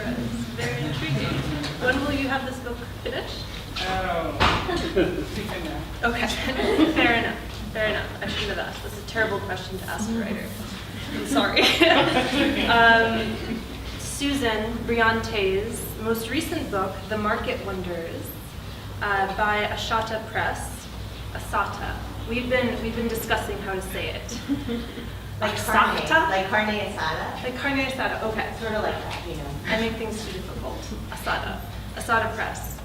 genres. Very intriguing. When will you have this book finished? Okay, fair enough. Fair enough. I shouldn't have asked. That's a terrible question to ask a writer. I'm sorry. Susan Briante's most recent book, The Market Wonders, by Ahsahta Press. Ahsahta. We've been discussing how to say it. Like carne, Ahsahta? like carne asada. Like carne asada. Okay. Sort of like that, you know. I make things too difficult. Ahsahta. Ahsahta Press.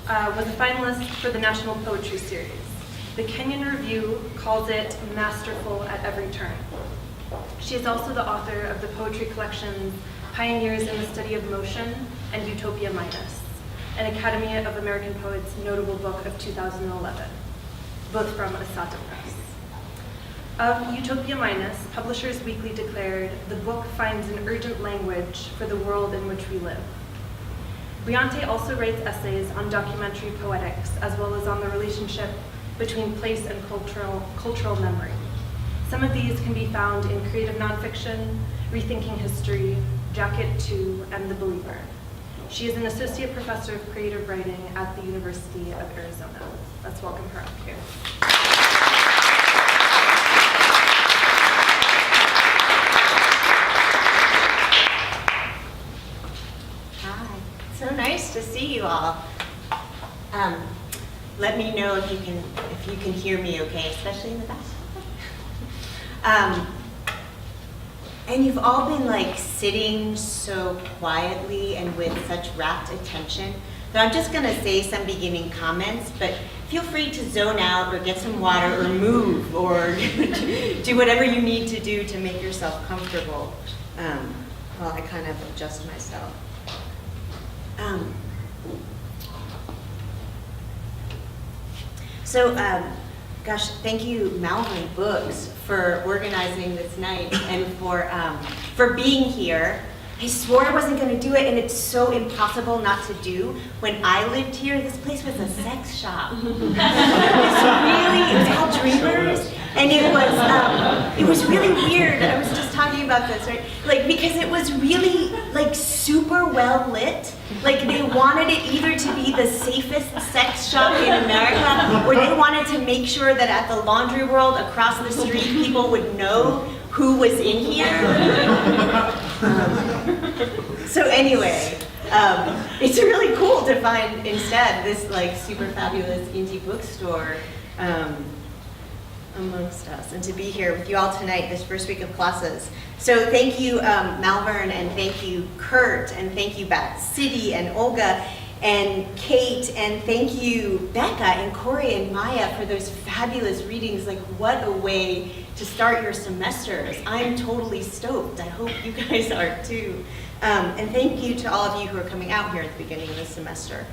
Was a finalist for the National Poetry Series. The Kenyon Review calls it masterful at every turn. She is also the author of the poetry collections Pioneers in the Study of Motion and Utopia Minus, an Academy of American Poets notable book of 2011, both from Ahsahta Press. Of Utopia Minus, Publishers Weekly declared, the book finds an urgent language for the world in which we live. Briante also writes essays on documentary poetics, as well as on the relationship between place and cultural memory. Some of these can be found in creative nonfiction, Rethinking History, Jacket 2, and The Believer. She is an associate professor of creative writing at the University of Arizona. Let's welcome her up here. Hi, so nice to see you all. Let me know if you can hear me okay, especially in the back. And you've all been like sitting so quietly and with such rapt attention that I'm just gonna say some beginning comments, but feel free to zone out or get some water or move or do whatever you need to do to make yourself comfortable while I kind of adjust myself. Gosh, thank you, Malvern Books, for organizing this night and for being here. I swore I wasn't going to do it, and it's so impossible not to do. When I lived here, this place was a sex shop. It was called Dreamers, and it was really weird. I was just talking about this, right? Like, because it was really like super well lit. Like, they wanted it either to be the safest sex shop in America, or they wanted to make sure that at the Laundry World across the street, people would know who was in here. So anyway, it's really cool to find instead this like super fabulous indie bookstore amongst us, and to be here with you all tonight, this first week of classes. So thank you, Malvern, and thank you, Kurt, and thank you, Bat City, and Olga, and Kate, and thank you, Becca, and Corey, and Maya for those fabulous readings. Like, what a way to start your semesters. I'm totally stoked. I hope you guys are too. And thank you to all of you who are coming out here at the beginning of the semester.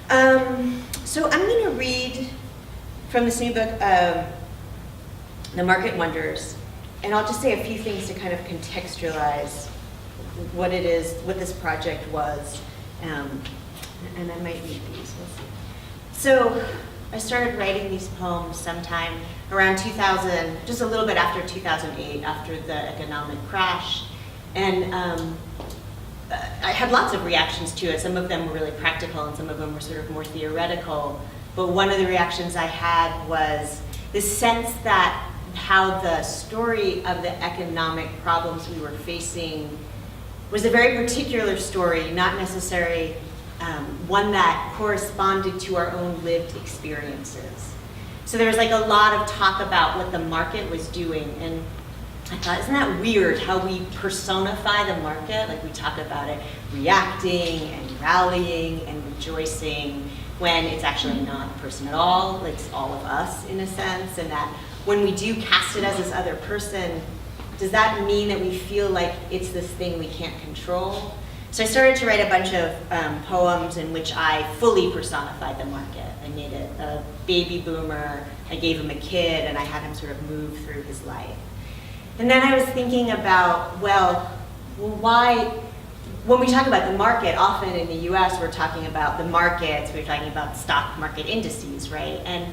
So I'm going to read from this new book, The Market Wonders, and I'll just say a few things to kind of contextualize what it is, what this project was, and I might read these, we'll see. So I started writing these poems sometime around 2000, just a little bit after 2008, after the economic crash, and I had lots of reactions to it. Some of them were really practical, and some of them were sort of more theoretical, but one of the reactions I had was this sense that how the story of the economic problems we were facing was a very particular story, not necessarily one that corresponded to our own lived experiences. So there was like a lot of talk about what the market was doing, and I thought, isn't that weird how we personify the market? Like, we talk about it reacting and rallying and rejoicing when it's actually not a person at all. It's all of us in a sense, and that when we do cast it as this other person, does that mean that we feel like it's this thing we can't control? So I started to write a bunch of poems in which I fully personified the market. I made it a baby boomer, I gave him a kid, and I had him sort of move through his life. And then I was thinking about, well, why, when we talk about the market, often in the US we're talking about the markets, we're talking about stock market indices, right? And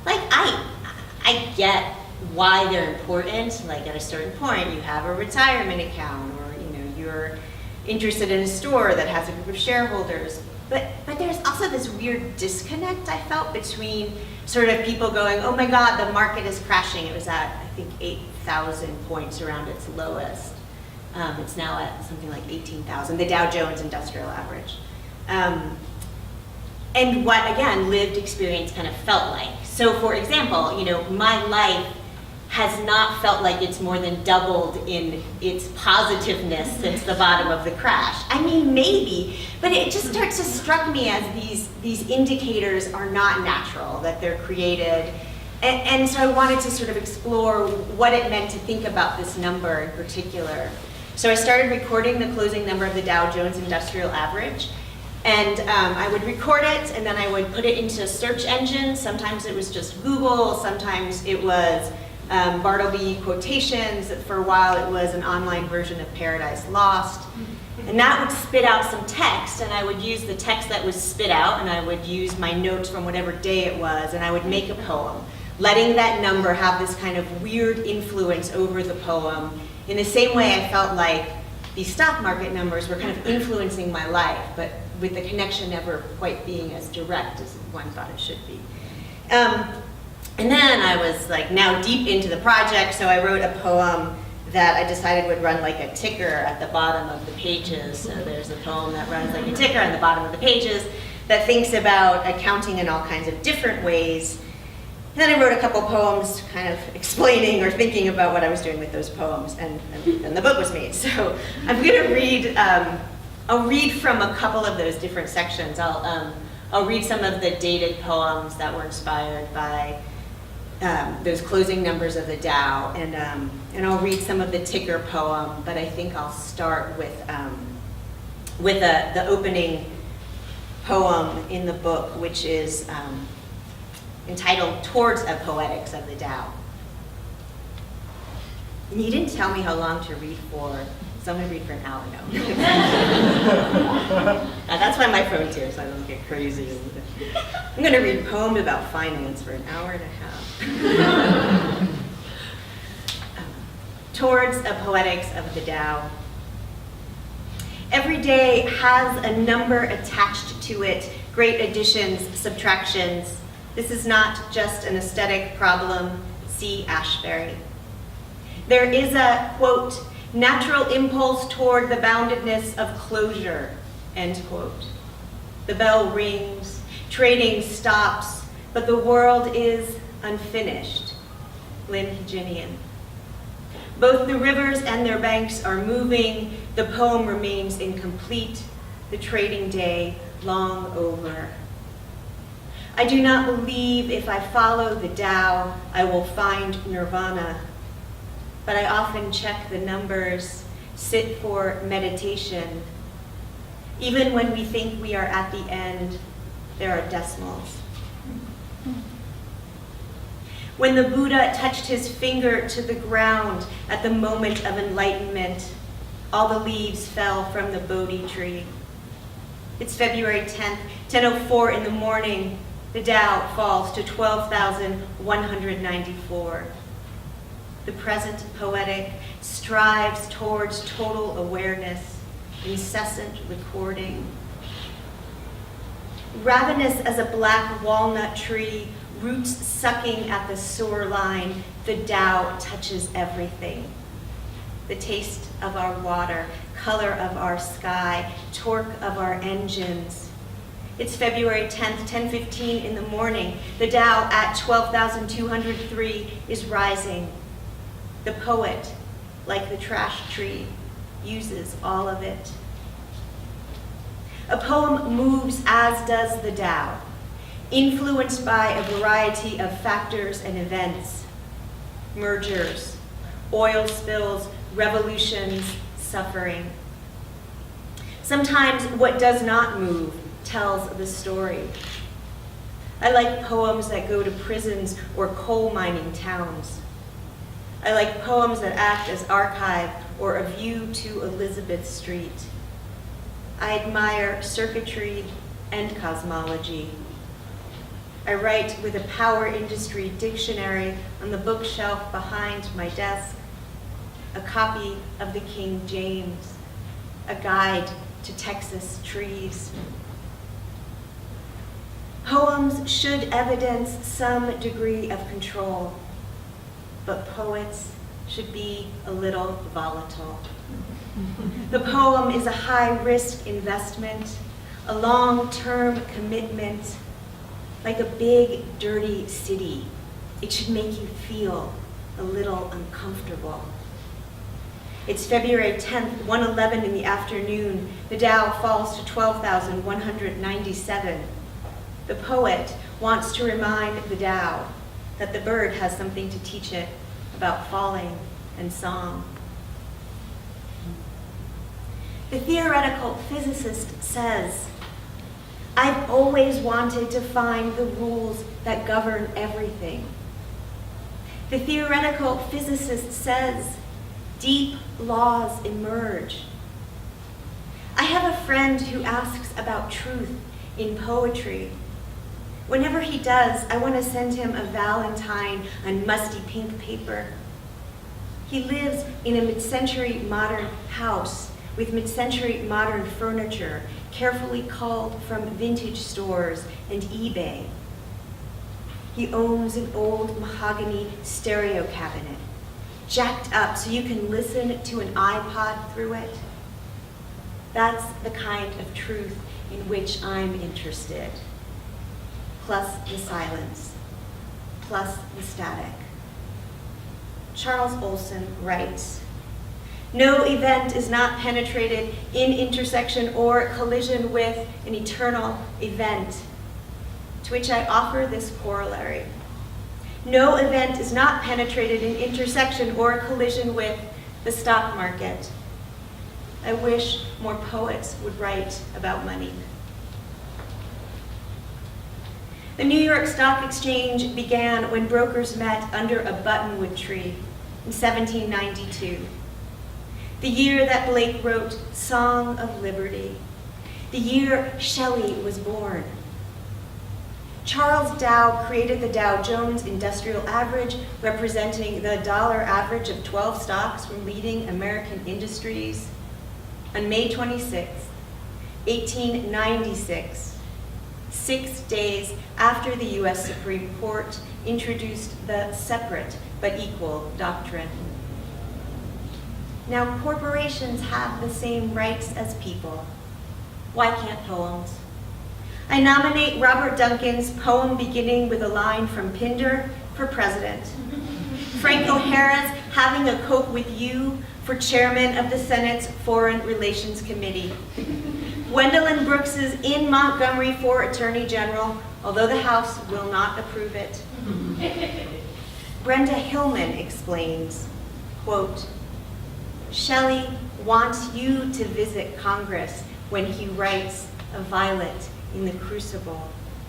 like, I get why they're important. Like, at a certain point you have a retirement account, or interested in a store that has a group of shareholders. But there's also this weird disconnect I felt between sort of people going, oh my God, the market is crashing. It was at, I think, 8,000 points around its lowest. It's now at something like 18,000, the Dow Jones Industrial Average. And what, again, lived experience kind of felt like. So for example, my life has not felt like it's more than doubled in its positiveness since the bottom of the crash. I mean, maybe, but it just starts to struck me as these indicators are not natural, that they're created. And so I wanted to sort of explore what it meant to think about this number in particular. So I started recording the closing number of the Dow Jones Industrial Average. And I would record it, and then I would put it into a search engine. Sometimes it was just Google, sometimes it was Bartleby quotations. For a while it was an online version of Paradise Lost. And that would spit out some text, and I would use the text that was spit out, and I would use my notes from whatever day it was, and I would make a poem, letting that number have this kind of weird influence over the poem. In the same way I felt like these stock market numbers were kind of influencing my life, but with the connection never quite being as direct as one thought it should be. And then I was like now deep into the project, so I wrote a poem that I decided would run like a ticker at the bottom of the pages. So there's a poem that runs like a ticker on the bottom of the pages that thinks about accounting in all kinds of different ways. And then I wrote a couple poems kind of explaining or thinking about what I was doing with those poems, and the book was made. So I'm gonna read, I'll read from a couple of those different sections. I'll read some of the dated poems that were inspired by those closing numbers of the Dow, and I'll read some of the ticker poem, but I think I'll start with the opening poem in the book, which is entitled Towards a Poetics of the Dow. And you didn't tell me how long to read for, so I'm going to read for an hour now. That's why my phone's here, so I don't get crazy. I'm going to read a poem about finance for an hour and a half. Towards a Poetics of the Dow. Every day has a number attached to it, great additions, subtractions. This is not just an aesthetic problem, see Ashbery. There is a, quote, natural impulse toward the boundedness of closure, end quote. The bell rings, trading stops, but the world is unfinished. Lynn Heginian. Both the rivers and their banks are moving, the poem remains incomplete, the trading day long over. I do not believe if I follow the Dow, I will find nirvana. But I often check the numbers, sit for meditation. Even when we think we are at the end, there are decimals. When the Buddha touched his finger to the ground at the moment of enlightenment, all the leaves fell from the Bodhi tree. It's February 10th, 10:04 in the morning. The Dow falls to 12,194. The present poetic strives towards total awareness, incessant recording. Ravenous as a black walnut tree, roots sucking at the sewer line, the Dow touches everything. The taste of our water, color of our sky, torque of our engines. It's February 10th, 10:15 in the morning. The Dow at 12,203 is rising. The poet, like the trash tree, uses all of it. A poem moves as does the Dow, influenced by a variety of factors and events. Mergers, oil spills, revolutions, suffering. Sometimes what does not move tells the story. I like poems that go to prisons or coal mining towns. I like poems that act as archive or a view to Elizabeth Street. I admire circuitry and cosmology. I write with a power industry dictionary on the bookshelf behind my desk, a copy of the King James. a guide to Texas trees. Poems should evidence some degree of control, but poets should be a little volatile. The poem is a high-risk investment, a long-term commitment, like a big, dirty city. It should make you feel a little uncomfortable. It's February 10th, 1:11 in the afternoon. The Dow falls to 12,197. The poet wants to remind the Dow that the bird has something to teach it about falling and song. The theoretical physicist says, "I've always wanted to find the rules that govern everything." The theoretical physicist says, "Deep laws emerge." I have a friend who asks about truth in poetry. Whenever he does, I want to send him a valentine on musty pink paper. He lives in a mid-century modern house with mid-century modern furniture, carefully culled from vintage stores and eBay. He owns an old mahogany stereo cabinet, jacked up so you can listen to an iPod through it. That's the kind of truth in which I'm interested. Plus the silence, plus the static. Charles Olson writes, "No event is not penetrated in intersection or collision with an eternal event," to which I offer this corollary. No event is not penetrated in intersection or collision with the stock market. I wish more poets would write about money. The New York Stock Exchange began when brokers met under a buttonwood tree in 1792. The year that Blake wrote Song of Liberty, the year Shelley was born. Charles Dow created the Dow Jones Industrial Average, representing the dollar average of 12 stocks from leading American industries, on May 26, 1896, 6 days after the U.S. Supreme Court introduced the separate but equal doctrine. Now, corporations have the same rights as people. Why can't poems? I nominate Robert Duncan's poem beginning with a line from Pindar for president. Frank O'Hara's Having a Coke with You for chairman of the Senate's Foreign Relations Committee. Gwendolyn Brooks's In Montgomery for attorney general, although the House will not approve it. Brenda Hillman explains, quote, "Shelley wants you to visit Congress when he writes a violet in the crucible,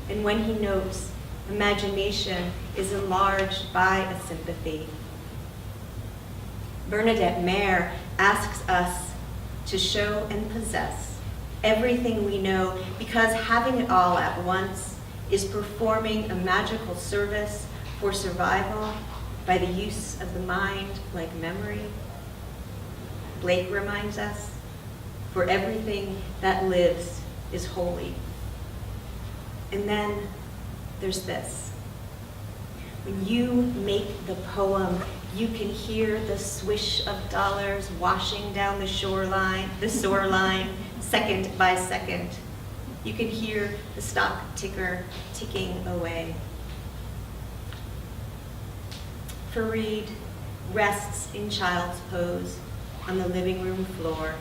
and when he notes imagination is enlarged by a sympathy." Bernadette Mayer asks us to show and possess everything we know, because having it all at once is performing a magical service for survival by the use of the mind like memory. Blake reminds us, for everything that lives is holy. And then there's this. When you make the poem, you can hear the swish of dollars washing down the shoreline, second by second. You can hear the stock ticker ticking away. Fareed rests in child's pose on the living room floor.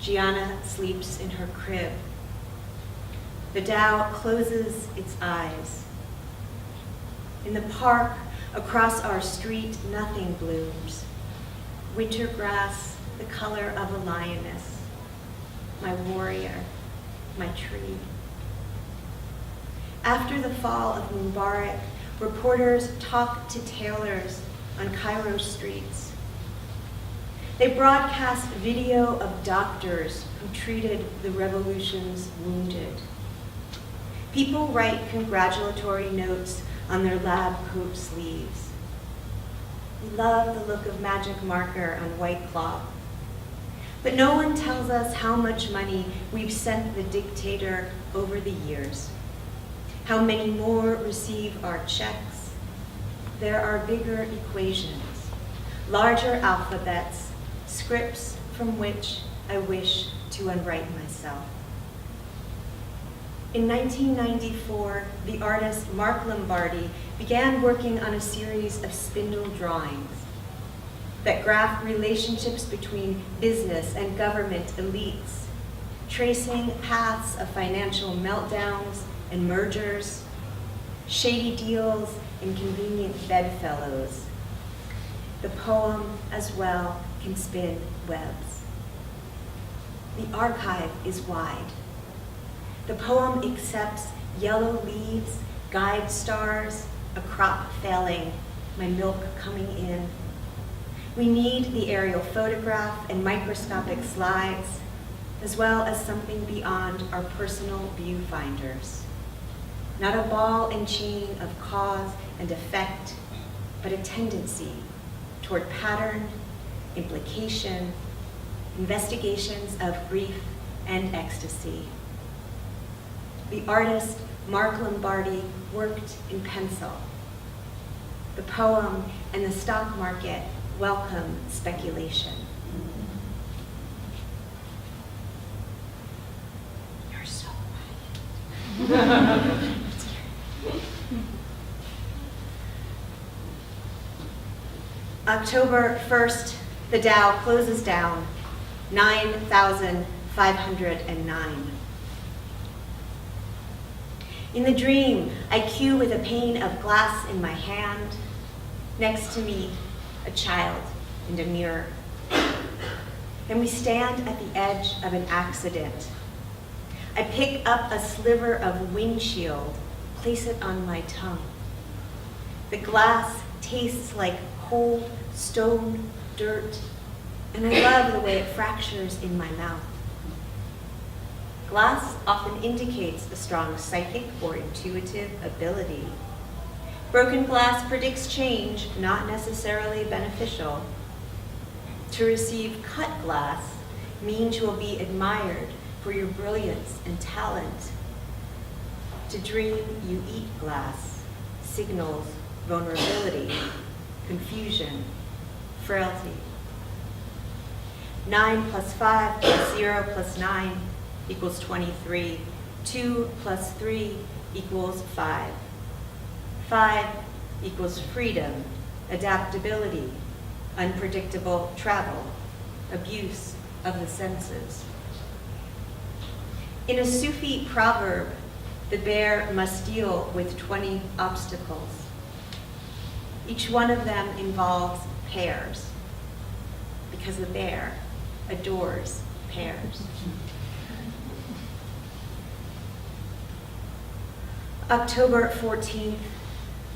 Gianna sleeps in her crib. The Dow closes its eyes. In the park across our street, nothing blooms. Winter grass, the color of a lioness. My warrior, my tree. After the fall of Mubarak, reporters talked to tailors on Cairo streets. They broadcast video of doctors who treated the revolution's wounded. People write congratulatory notes on their lab coat sleeves. We love the look of magic marker on white cloth. But no one tells us how much money we've sent the dictator over the years. How many more receive our checks? There are bigger equations, larger alphabets, scripts from which I wish to unwrite myself. In 1994, the artist Mark Lombardi began working on a series of spindle drawings that graph relationships between business and government elites, tracing paths of financial meltdowns and mergers, shady deals and convenient bedfellows. The poem, as well, can spin webs. The archive is wide. The poem accepts yellow leaves, guide stars, a crop failing, my milk coming in. We need the aerial photograph and microscopic slides, as well as something beyond our personal viewfinders. Not a ball and chain of cause and effect, but a tendency toward pattern, implication, investigations of grief and ecstasy. The artist Mark Lombardi worked in pencil. The poem and the stock market welcome speculation. You're so right. October 1st, the Dow closes down, 9,509. In the dream, I cue with a pane of glass in my hand. Next to me, a child and a mirror. And we stand at the edge of an accident. I pick up a sliver of windshield, place it on my tongue. The glass tastes like cold stone dirt, and I love the way it fractures in my mouth. Glass often indicates a strong psychic or intuitive ability. Broken glass predicts change, not necessarily beneficial. To receive cut glass means you will be admired for your brilliance and talent. To dream you eat glass signals vulnerability, confusion, frailty. 9 plus 5 plus 0 plus 9 equals 23. 2 plus 3 equals 5. 5 equals freedom, adaptability, unpredictable travel, abuse of the senses. In a Sufi proverb, the bear must deal with 20 obstacles. Each one of them involves pears, because the bear adores pears. October 14th,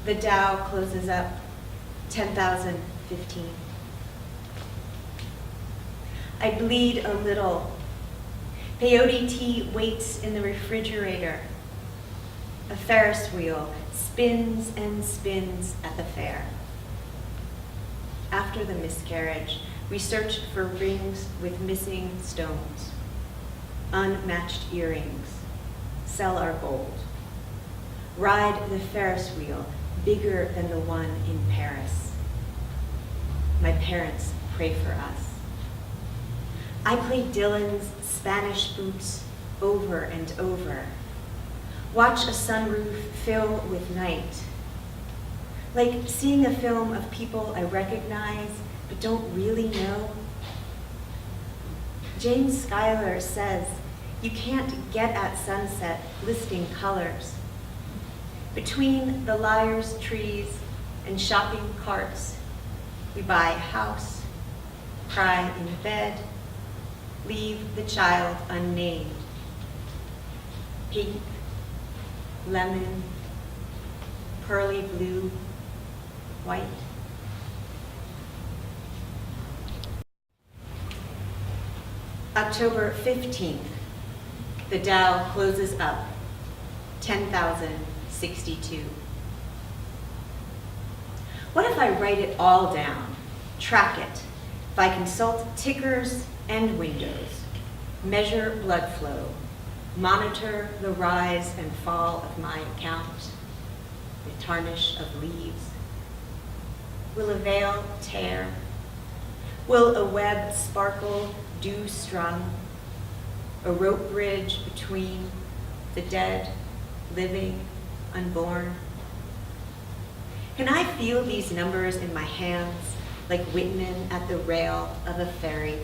the Dow closes up 10,015. I bleed a little. Peyote tea waits in the refrigerator. A Ferris wheel spins and spins at the fair. After the miscarriage, we search for rings with missing stones, unmatched earrings, sell our gold. Ride the Ferris wheel, bigger than the one in Paris. My parents pray for us. I play Dylan's Spanish Boots over and over. Watch a sunroof fill with night. Like seeing a film of people I recognize but don't really know. James Schuyler says, you can't get at sunset listing colors. Between the liar's trees and shopping carts, we buy a house, cry in bed, leave the child unnamed. Pink, lemon, pearly blue, white. October 15th, the Dow closes up, 10,062. What if I write it all down, track it? If I consult tickers, and windows, measure blood flow, monitor the rise and fall of my account, the tarnish of leaves. Will a veil tear? Will a web sparkle dew strung? A rope bridge between the dead, living, unborn? Can I feel these numbers in my hands like Whitman at the rail of a ferry?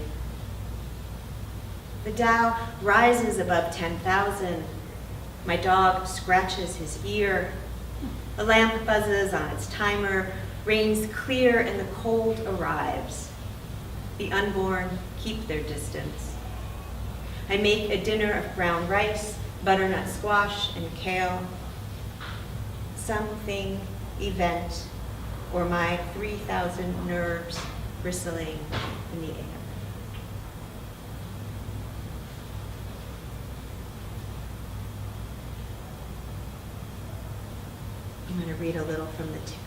The Dow rises above 10,000. My dog scratches his ear. A lamp buzzes on its timer, rains clear, and the cold arrives. The unborn keep their distance. I make a dinner of brown rice, butternut squash, and kale. Something, event, or my 3,000 nerves bristling in the air. I'm going to read a little from the ticker.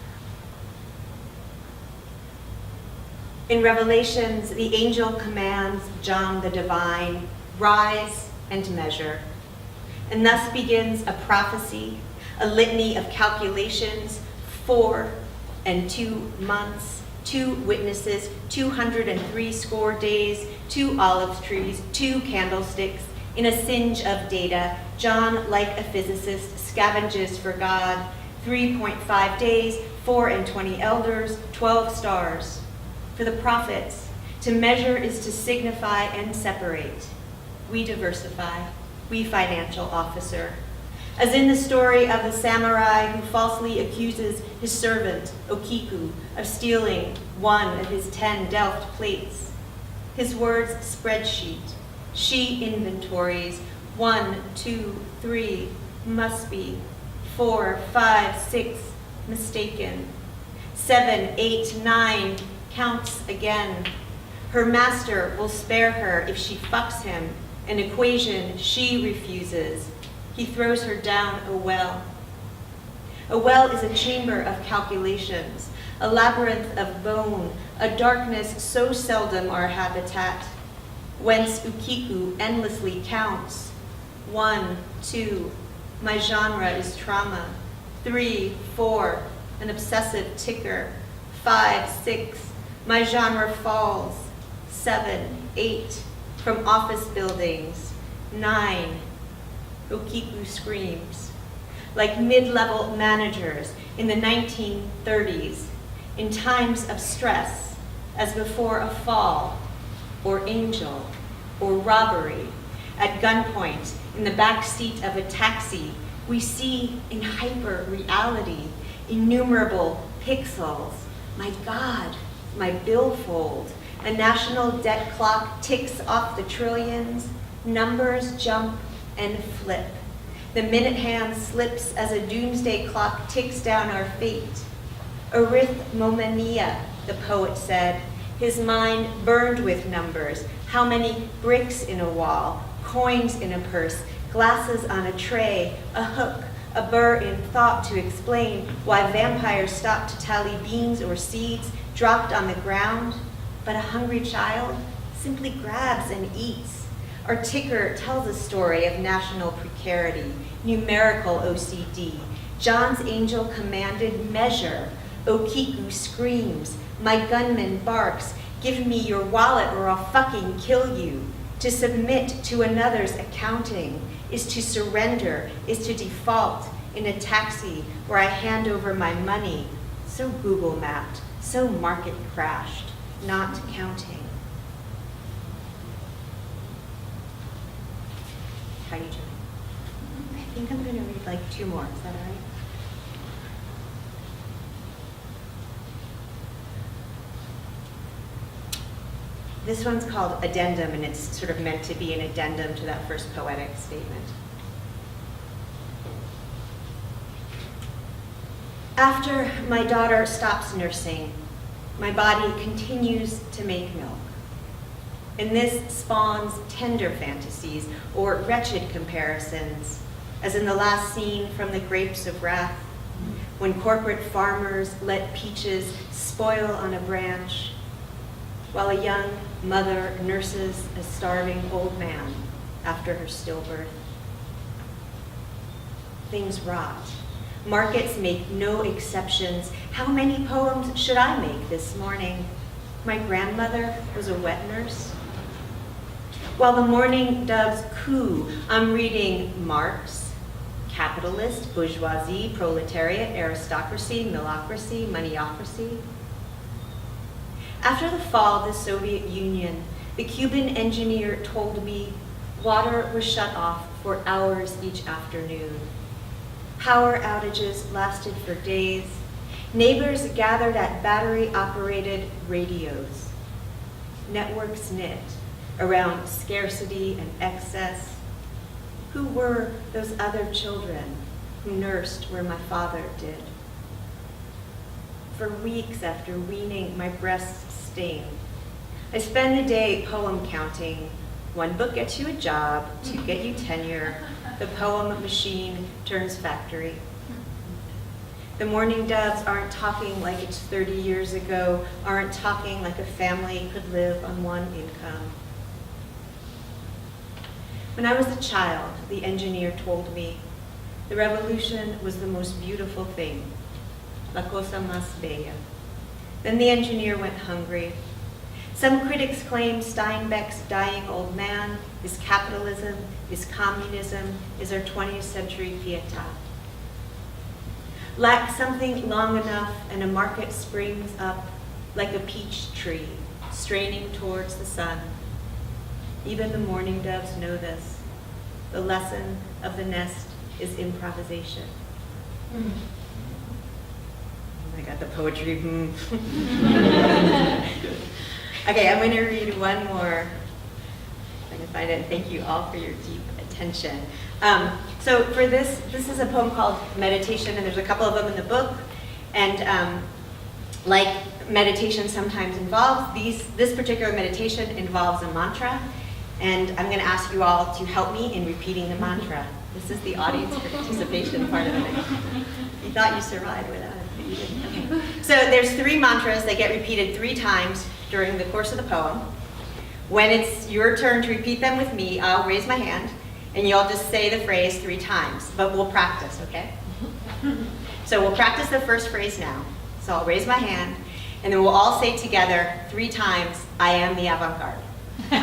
In Revelations, the angel commands John the divine, rise and measure. And thus begins a prophecy, a litany of calculations, 4 and 2 months, 2 witnesses, 203 score days, 2 olive trees, 2 candlesticks, in a singe of data. John, like a physicist, scavenges for God, 3.5 days, 4 and 20 elders, 12 stars. For the prophets, to measure is to signify and separate. We diversify, we financial officer. As in the story of the samurai who falsely accuses his servant, Okiku, of stealing 1 of his 10 Delft plates. His words spreadsheet, she inventories, 1, 2, 3, must be, 4, 5, 6, mistaken, 7, 8, 9, counts again. Her master will spare her if she fucks him, an equation she refuses. He throws her down a well. A well is a chamber of calculations, a labyrinth of bone, a darkness so seldom our habitat, whence Ukiku endlessly counts. 1, 2, my genre is trauma. 3, 4, an obsessive ticker. 5, 6, my genre falls. 7, 8, from office buildings. 9, Okiku screams. Like mid-level managers in the 1930s, in times of stress, as before a fall, or angel, or robbery, at gunpoint, in the back seat of a taxi, we see in hyper-reality innumerable pixels. My God, my billfold. A national debt clock ticks off the trillions. Numbers jump and flip. The minute hand slips as a doomsday clock ticks down our fate. Arithmomania, the poet said. His mind burned with numbers. How many bricks in a wall, coins in a purse, glasses on a tray, a hook, a burr in thought to explain why vampires stop to tally beans or seeds dropped on the ground, but a hungry child simply grabs and eats. Our ticker tells a story of national precarity, numerical OCD. John's angel commanded measure. Okiku screams. My gunman barks. Give me your wallet or I'll fucking kill you. To submit to another's accounting is to surrender, is to default in a taxi where I hand over my money, so Google mapped, so market crashed, not counting. How you doing? I think I'm gonna read like 2 more, is that all right? This one's called Addendum, and it's sort of meant to be an addendum to that first poetic statement. After my daughter stops nursing, my body continues to make milk. And this spawns tender fantasies or wretched comparisons, as in the last scene from The Grapes of Wrath, when corporate farmers let peaches spoil on a branch, while a young Mother nurses a starving old man after her stillbirth. Things rot. Markets make no exceptions. How many poems should I make this morning? My grandmother was a wet nurse. While the morning doves coo, I'm reading Marx, capitalist, bourgeoisie, proletariat, aristocracy, millocracy, moneyocracy. After the fall of the Soviet Union, the Cuban engineer told me water was shut off for hours each afternoon. Power outages lasted for days. Neighbors gathered at battery-operated radios. Networks knit around scarcity and excess. Who were those other children who nursed where my father did? For weeks after weaning, my breasts stained. I spend the day poem counting. One book gets you a job, two get you tenure. The poem machine turns factory. The mourning doves aren't talking like it's 30 years ago, aren't talking like a family could live on one income. When I was a child, the engineer told me, the revolution was the most beautiful thing, la cosa más bella. Then the engineer went hungry. Some critics claim Steinbeck's dying old man is capitalism, is communism, is our 20th century Pietà. Lack something long enough and a market springs up like a peach tree, straining towards the sun. Even the mourning doves know this. The lesson of the nest is improvisation. Oh my God, the poetry. Okay, I'm going to read one more. If I can find it. Thank you all for your deep attention. So for this is a poem called Meditation, and there's a couple of them in the book. And like meditation sometimes involves, this particular meditation involves a mantra. And I'm going to ask you all to help me in repeating the mantra. This is the audience participation part of it. You thought you survived without it, but you didn't. Okay. So there's 3 mantras that get repeated 3 times during the course of the poem. When it's your turn to repeat them with me, I'll raise my hand, and you'll just say the phrase 3 times, but we'll practice, okay? So we'll practice the first phrase now. So I'll raise my hand, and then we'll all say together 3 times, I am the avant-garde. I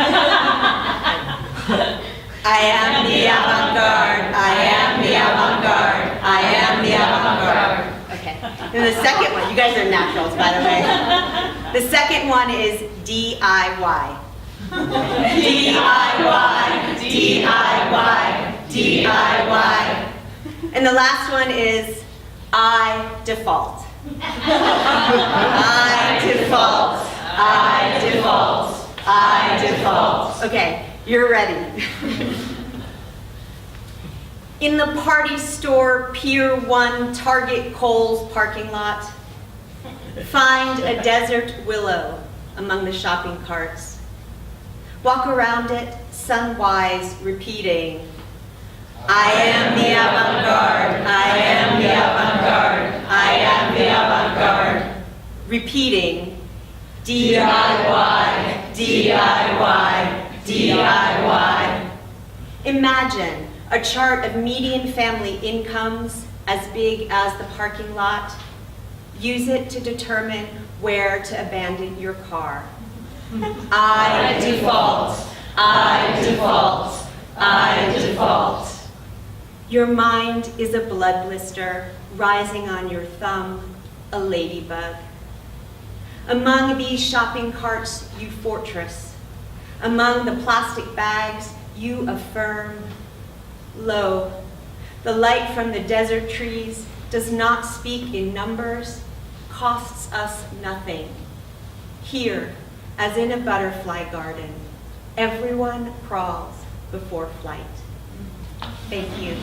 am the avant-garde, I am the avant-garde, I am the avant-garde. Okay, and the second one, you guys are naturals, by the way. The second one is DIY. DIY, DIY, DIY. And the last one is I default. I default, I default, I default. Okay, you're ready. In the party store, Pier 1, Target Kohl's parking lot, find a desert willow among the shopping carts. Walk around it, sun-wise, repeating, I am the avant-garde, I am the avant-garde, I am the avant-garde. Repeating, DIY, DIY, DIY. Imagine a chart of median family incomes as big as the parking lot. Use it to determine where to abandon your car. I default, I default, I default. Your mind is a blood blister rising on your thumb, a ladybug. Among these shopping carts, you fortress. Among the plastic bags, you affirm. Lo, the light from the desert trees does not speak in numbers, costs us nothing. Here, as in a butterfly garden, everyone crawls before flight. Thank you.